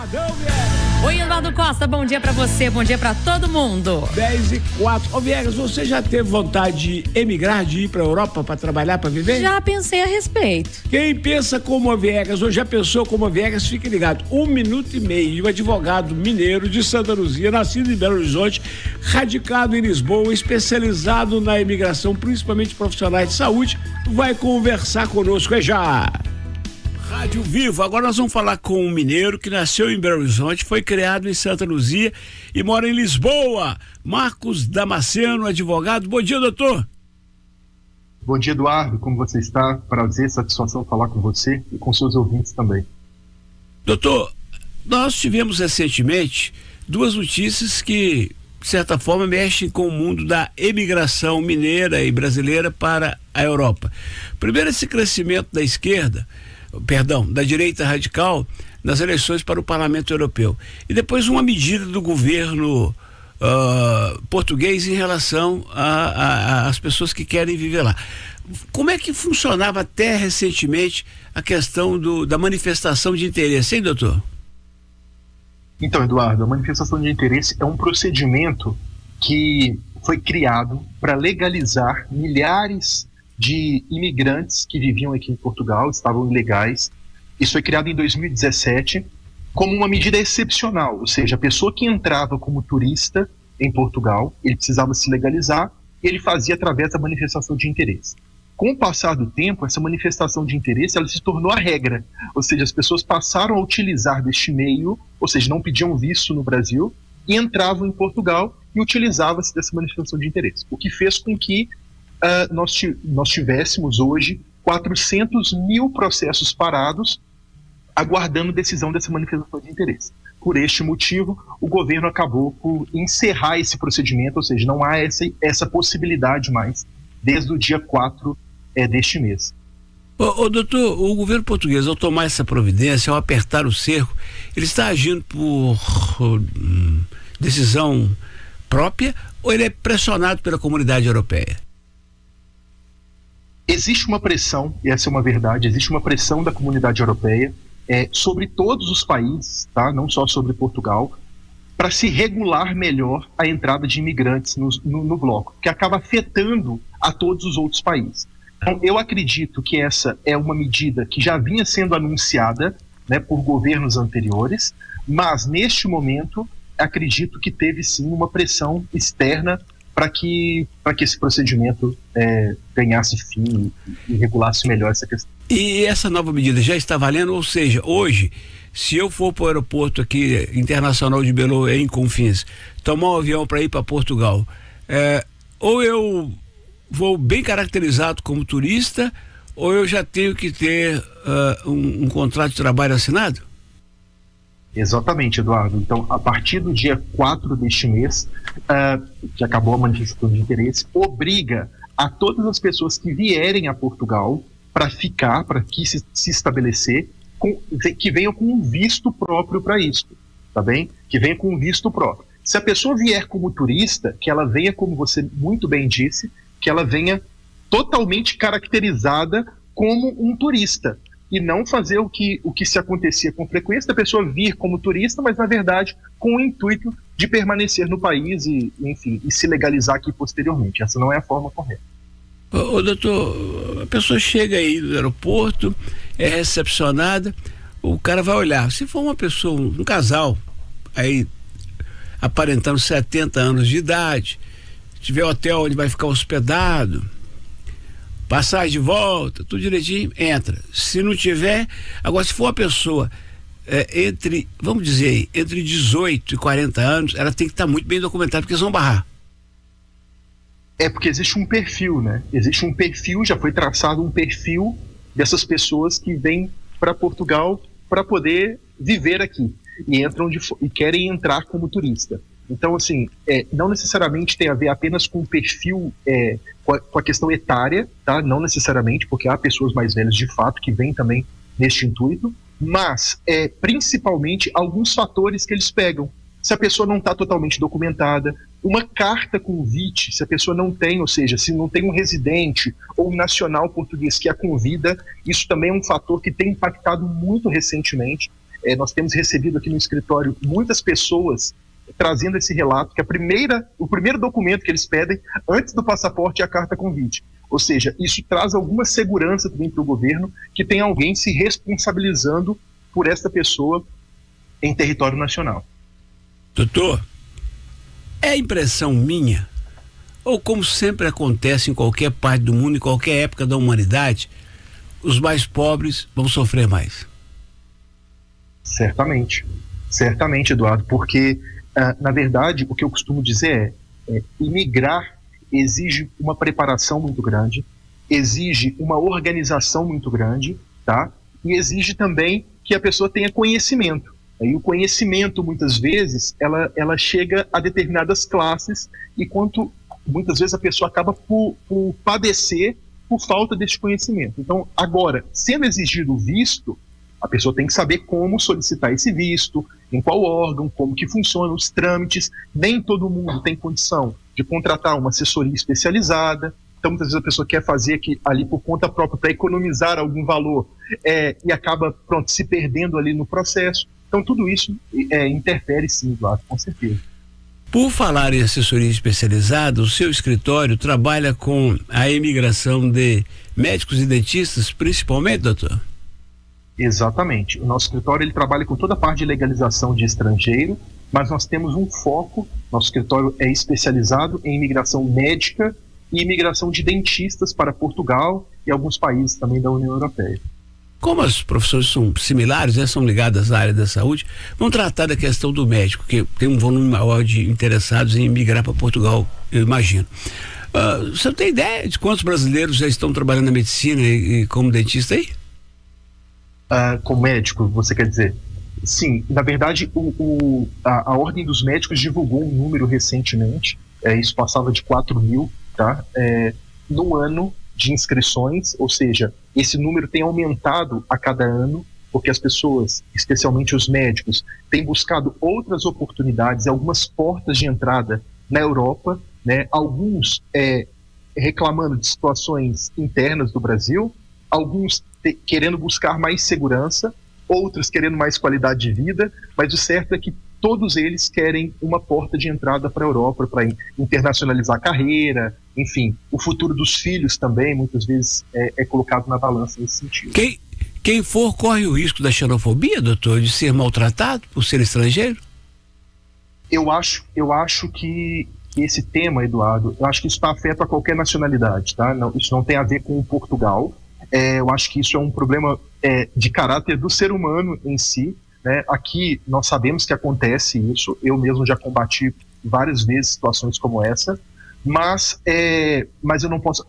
Eduardão Viegas. Oi, Eduardo Costa, bom dia pra você, bom dia pra todo mundo. 10h04. Ô Viegas, você já teve vontade de emigrar, de ir pra Europa pra trabalhar, pra viver? Já pensei a respeito. Quem pensa como a Viegas ou já pensou como a Viegas, fique ligado. 1 minuto e meio de um advogado mineiro de Santa Luzia, nascido em Belo Horizonte, radicado em Lisboa, especializado na imigração, principalmente profissionais de saúde, vai conversar conosco. É já! Rádio Vivo. Agora nós vamos falar com um mineiro que nasceu em Belo Horizonte, foi criado em Santa Luzia e mora em Lisboa. Marcos Damasceno, advogado. Bom dia, doutor. Bom dia, Eduardo. Como você está? Prazer, satisfação falar com você e com seus ouvintes também. Doutor, nós tivemos recentemente duas notícias que, de certa forma, mexem com o mundo da emigração mineira e brasileira para a Europa. Primeiro, esse crescimento da esquerda, da direita radical nas eleições para o Parlamento Europeu. E depois uma medida do governo português em relação às pessoas que querem viver lá. Como é que funcionava até recentemente a questão da manifestação de interesse, hein, doutor? Então, Eduardo, a manifestação de interesse é um procedimento que foi criado para legalizar milhares de imigrantes que viviam aqui em Portugal, estavam ilegais. Isso foi criado em 2017 como uma medida excepcional, ou seja, a pessoa que entrava como turista em Portugal, ele precisava se legalizar e ele fazia através da manifestação de interesse. Com o passar do tempo, essa manifestação de interesse ela se tornou a regra, ou seja, as pessoas passaram a utilizar deste meio, ou seja, não pediam visto no Brasil e entravam em Portugal e utilizavam-se dessa manifestação de interesse, o que fez com que nós tivéssemos hoje 400 mil processos parados aguardando decisão dessa manifestação de interesse. Por este motivo, o governo acabou por encerrar esse procedimento, ou seja, não há essa possibilidade mais desde o dia 4 deste mês. Doutor, o governo português, ao tomar essa providência, ao apertar o cerco, ele está agindo por decisão própria ou ele é pressionado pela comunidade europeia? Existe uma pressão, e essa é uma verdade, existe uma pressão da comunidade europeia sobre todos os países, tá? Não só sobre Portugal, para se regular melhor a entrada de imigrantes no bloco, que acaba afetando a todos os outros países. Então, eu acredito que essa é uma medida que já vinha sendo anunciada, né, por governos anteriores, mas neste momento acredito que teve sim uma pressão externa para que esse procedimento ganhasse fim e regulasse melhor essa questão. E essa nova medida já está valendo? Ou seja, hoje, se eu for para o aeroporto aqui internacional de Belo em Confins, tomar um avião para ir para Portugal, ou eu vou bem caracterizado como turista, ou eu já tenho que ter um contrato de trabalho assinado? Exatamente, Eduardo. Então, a partir do dia 4 deste mês, que acabou a manifestação de interesse, obriga a todas as pessoas que vierem a Portugal para ficar, para aqui se estabelecer, que venham com um visto próprio para isso, tá bem? Que venha com um visto próprio. Se a pessoa vier como turista, que ela venha, como você muito bem disse, que ela venha totalmente caracterizada como um turista, e não fazer o que se acontecia com frequência, da pessoa vir como turista, mas na verdade com o intuito de permanecer no país e se legalizar aqui posteriormente. Essa não é a forma correta. Doutor, a pessoa chega aí no aeroporto, é recepcionada, o cara vai olhar. Se for uma pessoa, um casal, aí aparentando 70 anos de idade, tiver hotel onde vai ficar hospedado, passagem de volta, tudo direitinho, entra. Se não tiver, agora se for uma pessoa vamos dizer aí, entre 18 e 40 anos, ela tem que estar muito bem documentada, porque eles vão barrar. Porque existe um perfil, né? Existe um perfil, já foi traçado um perfil dessas pessoas que vêm para Portugal para poder viver aqui e querem entrar como turista. Então, assim, não necessariamente tem a ver apenas com o perfil, com a questão etária, tá? Não necessariamente, porque há pessoas mais velhas de fato que vêm também neste intuito, mas principalmente alguns fatores que eles pegam. Se a pessoa não está totalmente documentada, uma carta convite, se a pessoa não tem, ou seja, se não tem um residente ou um nacional português que a convida, isso também é um fator que tem impactado muito recentemente Nós temos recebido aqui no escritório muitas pessoas trazendo esse relato, que o primeiro documento que eles pedem antes do passaporte é a carta convite. Ou seja, isso traz alguma segurança também para o governo, que tem alguém se responsabilizando por esta pessoa em território nacional. Doutor, é impressão minha, ou como sempre acontece em qualquer parte do mundo, em qualquer época da humanidade, os mais pobres vão sofrer mais? Certamente, Eduardo, porque na verdade o que eu costumo dizer é imigrar exige uma preparação muito grande, exige uma organização muito grande, tá? E exige também que a pessoa tenha conhecimento. E o conhecimento, muitas vezes, ela chega a determinadas classes, e muitas vezes a pessoa acaba por padecer por falta desse conhecimento. Então, agora, sendo exigido o visto, a pessoa tem que saber como solicitar esse visto, em qual órgão, como que funciona, os trâmites. Nem todo mundo tem condição de contratar uma assessoria especializada. Então, muitas vezes a pessoa quer fazer ali por conta própria para economizar algum valor e acaba, se perdendo ali no processo. Então, tudo isso interfere sim, Eduardo, com certeza. Por falar em assessoria especializada, o seu escritório trabalha com a imigração de médicos e dentistas, principalmente, doutor? Exatamente. O nosso escritório ele trabalha com toda a parte de legalização de estrangeiro, mas nós temos um foco. Nosso escritório é especializado em imigração médica e imigração de dentistas para Portugal e alguns países também da União Europeia. Como as profissões são similares, são ligadas à área da saúde, vamos tratar da questão do médico, que tem um volume maior de interessados em migrar para Portugal, eu imagino. Você tem ideia de quantos brasileiros já estão trabalhando na medicina e como dentista aí? Como médico, você quer dizer? Sim, na verdade, a Ordem dos Médicos divulgou um número recentemente, isso passava de 4.000, tá? No ano de inscrições, ou seja, esse número tem aumentado a cada ano, porque as pessoas, especialmente os médicos, têm buscado outras oportunidades, algumas portas de entrada na Europa, né? Alguns reclamando de situações internas do Brasil, alguns querendo buscar mais segurança, outros querendo mais qualidade de vida, mas o certo é que todos eles querem uma porta de entrada para a Europa, para internacionalizar a carreira, enfim, o futuro dos filhos também, muitas vezes, é colocado na balança nesse sentido. Quem for corre o risco da xenofobia, doutor, de ser maltratado por ser estrangeiro? Eu acho que esse tema, Eduardo, eu acho que isso está afeto a qualquer nacionalidade, tá? Não, isso não tem a ver com Portugal. Eu acho que isso é um problema de caráter do ser humano em si, né? Aqui nós sabemos que acontece isso, eu mesmo já combati várias vezes situações como essa, mas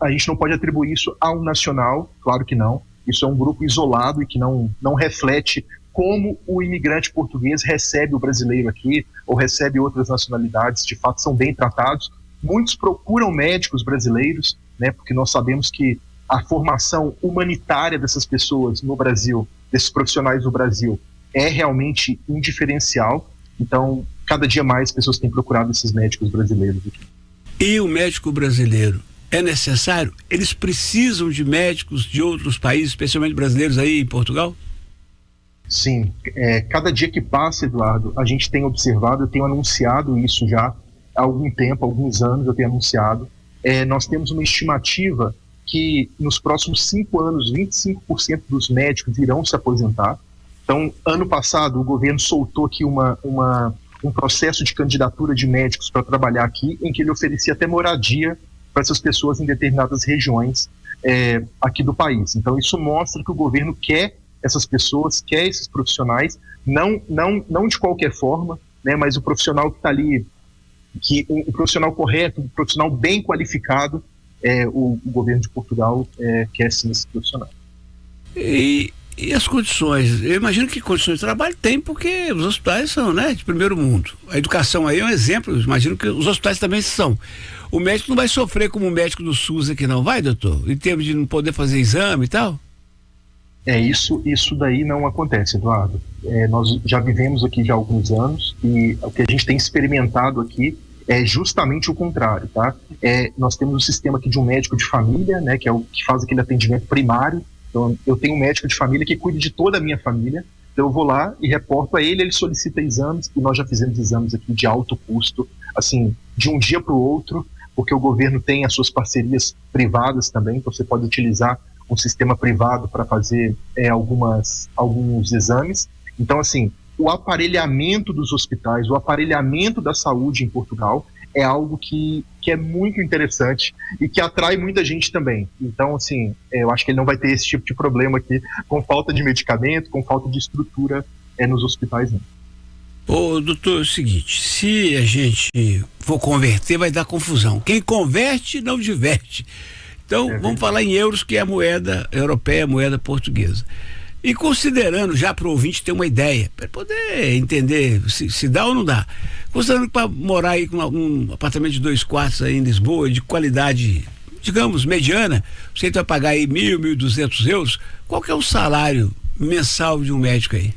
a gente não pode atribuir isso a um nacional, claro que não. Isso é um grupo isolado e que não reflete como o imigrante português recebe o brasileiro aqui ou recebe outras nacionalidades. De fato, são bem tratados. Muitos procuram médicos brasileiros, né? Porque nós sabemos que a formação humanitária dessas pessoas no Brasil, desses profissionais no Brasil, é realmente um diferencial. Então, cada dia mais pessoas têm procurado esses médicos brasileiros aqui. E o médico brasileiro é necessário? Eles precisam de médicos de outros países, especialmente brasileiros aí em Portugal? Sim. Cada dia que passa, Eduardo, a gente tem observado, eu tenho anunciado isso já há algum tempo, alguns anos eu tenho anunciado. Nós temos uma estimativa que nos próximos 5 anos, 25% dos médicos irão se aposentar. Então, ano passado, o governo soltou aqui um processo de candidatura de médicos para trabalhar aqui, em que ele oferecia até moradia para essas pessoas em determinadas regiões aqui do país. Então, isso mostra que o governo quer essas pessoas, quer esses profissionais, não de qualquer forma, né, mas o profissional que está ali, o profissional correto, o profissional bem qualificado, o governo de Portugal quer sim esse profissional. E as condições? Eu imagino que condições de trabalho tem, porque os hospitais são, né, de primeiro mundo. A educação aí é um exemplo, eu imagino que os hospitais também são. O médico não vai sofrer como o médico do SUS aqui, não vai, doutor? Em termos de não poder fazer exame e tal? Isso daí não acontece, Eduardo. Nós já vivemos aqui já há alguns anos e o que a gente tem experimentado aqui é justamente o contrário, tá? Nós temos o sistema aqui de um médico de família, né, que é o que faz aquele atendimento primário. Então, eu tenho um médico de família que cuida de toda a minha família. Então eu vou lá e reporto a ele, ele solicita exames, e nós já fizemos exames aqui de alto custo, assim, de um dia para o outro, porque o governo tem as suas parcerias privadas também, então você pode utilizar um sistema privado para fazer alguns exames. Então, assim, o aparelhamento dos hospitais, o aparelhamento da saúde em Portugal é algo que é muito interessante e que atrai muita gente também. Então, assim, eu acho que ele não vai ter esse tipo de problema aqui com falta de medicamento, com falta de estrutura nos hospitais, não. Ô, doutor, é o seguinte, se a gente for converter, vai dar confusão. Quem converte, não diverte. Então, vamos falar em euros, que é a moeda europeia, a moeda portuguesa. E considerando, já para o ouvinte ter uma ideia, para poder entender se dá ou não dá, considerando que para morar aí com um apartamento de 2 quartos aí em Lisboa, de qualidade, digamos, mediana, você vai pagar aí 1.000, 1.200 euros, qual que é o salário mensal de um médico aí?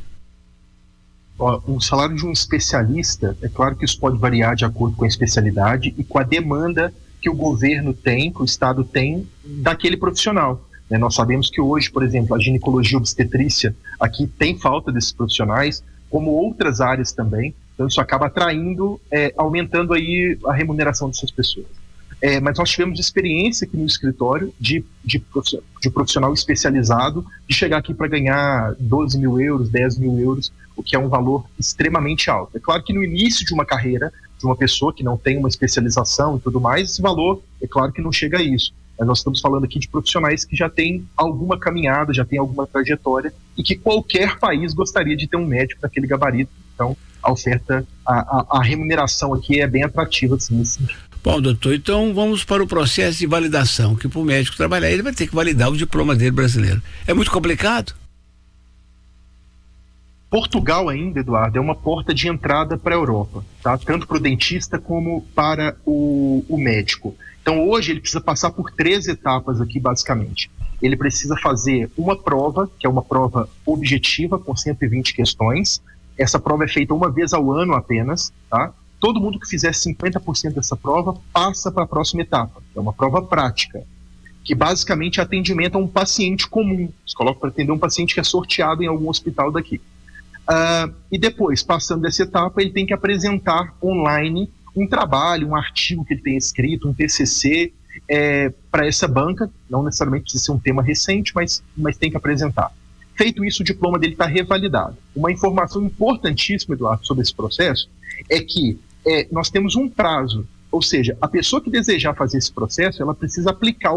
O salário de um especialista, é claro que isso pode variar de acordo com a especialidade e com a demanda que o governo tem, que o Estado tem daquele profissional. Nós sabemos que hoje, por exemplo, a ginecologia obstetrícia aqui tem falta desses profissionais, como outras áreas também, então isso acaba atraindo, aumentando aí a remuneração dessas pessoas. Mas nós tivemos experiência aqui no escritório de profissional especializado, de chegar aqui para ganhar 12 mil euros, 10 mil euros, o que é um valor extremamente alto. É claro que no início de uma carreira, de uma pessoa que não tem uma especialização e tudo mais, esse valor, é claro que não chega a isso. Mas nós estamos falando aqui de profissionais que já têm alguma caminhada, já têm alguma trajetória e que qualquer país gostaria de ter um médico daquele gabarito. Então, a oferta, a remuneração aqui é bem atrativa, assim. Bom, doutor, então vamos para o processo de validação, que para o médico trabalhar, ele vai ter que validar o diploma dele brasileiro. É muito complicado? Portugal ainda, Eduardo, é uma porta de entrada para a Europa, tá? Tanto para o dentista como para o médico. Então hoje ele precisa passar por 3 etapas aqui, basicamente. Ele precisa fazer uma prova, que é uma prova objetiva, com 120 questões. Essa prova é feita uma vez ao ano apenas, tá? Todo mundo que fizer 50% dessa prova passa para a próxima etapa, que é uma prova prática, que basicamente é atendimento a um paciente comum. Você coloca para atender um paciente que é sorteado em algum hospital daqui. E depois, passando dessa etapa, ele tem que apresentar online um trabalho, um artigo que ele tem escrito, um TCC, para essa banca. Não necessariamente precisa ser um tema recente, mas tem que apresentar. Feito isso, o diploma dele está revalidado. Uma informação importantíssima, Eduardo, sobre esse processo é que nós temos um prazo, ou seja, a pessoa que desejar fazer esse processo, ela precisa aplicar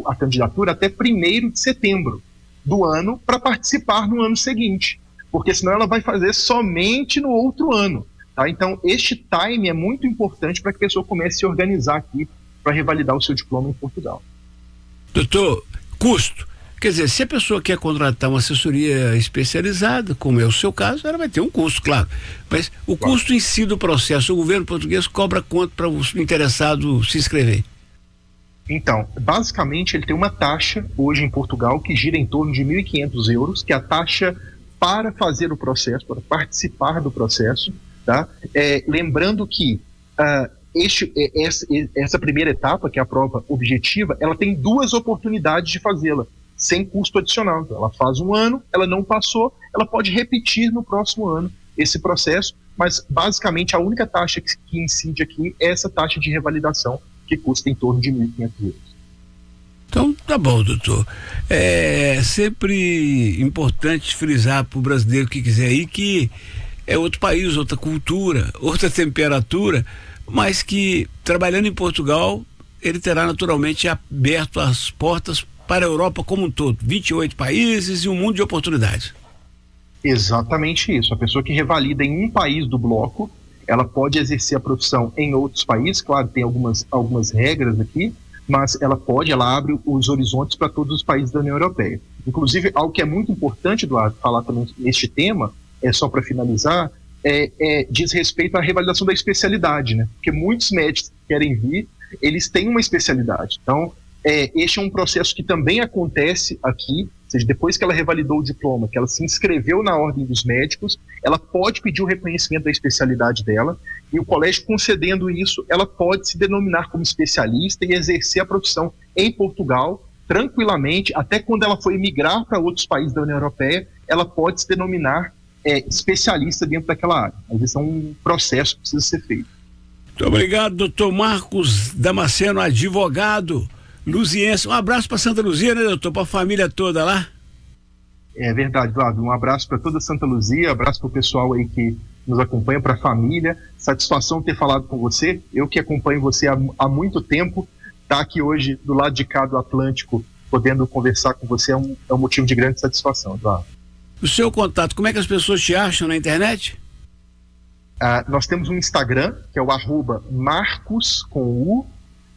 a candidatura até 1º de setembro do ano para participar no ano seguinte, porque senão ela vai fazer somente no outro ano. Tá? Então, este time é muito importante para que a pessoa comece a se organizar aqui para revalidar o seu diploma em Portugal. Doutor, custo. Quer dizer, se a pessoa quer contratar uma assessoria especializada, como é o seu caso, ela vai ter um custo, claro. Mas o custo em si do processo, o governo português cobra quanto para o interessado se inscrever? Então, basicamente, ele tem uma taxa hoje em Portugal que gira em torno de 1.500 euros, que é a taxa para fazer o processo, para participar do processo. Tá? Lembrando que essa primeira etapa, que é a prova objetiva, ela tem 2 oportunidades de fazê-la, sem custo adicional. Então, ela faz um ano, ela não passou, ela pode repetir no próximo ano esse processo, mas basicamente a única taxa que incide aqui é essa taxa de revalidação, que custa em torno de 1.500 euros. Então, tá bom, doutor. É sempre importante frisar para o brasileiro que quiser ir que é outro país, outra cultura, outra temperatura, mas que trabalhando em Portugal, ele terá naturalmente aberto as portas para a Europa como um todo, 28 países e um mundo de oportunidades. Exatamente isso. A pessoa que revalida em um país do bloco, ela pode exercer a profissão em outros países, claro, tem algumas regras aqui, mas ela abre os horizontes para todos os países da União Europeia. Inclusive, algo que é muito importante, Eduardo, falar também neste tema, só para finalizar, diz respeito à revalidação da especialidade, né? Porque muitos médicos que querem vir, eles têm uma especialidade. Então, este é um processo que também acontece aqui, ou seja, depois que ela revalidou o diploma, que ela se inscreveu na ordem dos médicos, ela pode pedir o reconhecimento da especialidade dela, e o colégio concedendo isso, ela pode se denominar como especialista e exercer a profissão em Portugal, tranquilamente, até quando ela for emigrar para outros países da União Europeia, ela pode se denominar especialista dentro daquela área. Mas isso é um processo que precisa ser feito. Muito obrigado, doutor Marcos Damasceno, advogado luziense. Um abraço para Santa Luzia, né, doutor? Para a família toda lá. É verdade, Eduardo. Um abraço para toda Santa Luzia, abraço para o pessoal aí que nos acompanha, para a família. Satisfação ter falado com você. Eu que acompanho você há muito tempo, estar aqui hoje do lado de cá do Atlântico, podendo conversar com você é um motivo de grande satisfação, Eduardo. O seu contato, como é que as pessoas te acham na internet? Nós temos um Instagram, que é o @Marcos com U,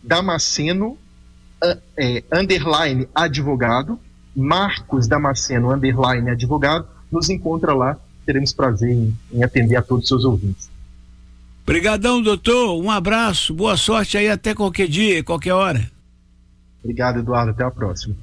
Damasceno _ advogado, Marcos Damasceno _ advogado. Nos encontra lá, teremos prazer em atender a todos os seus ouvintes. Obrigadão, doutor, um abraço, boa sorte aí até qualquer dia, qualquer hora. Obrigado, Eduardo, até a próxima.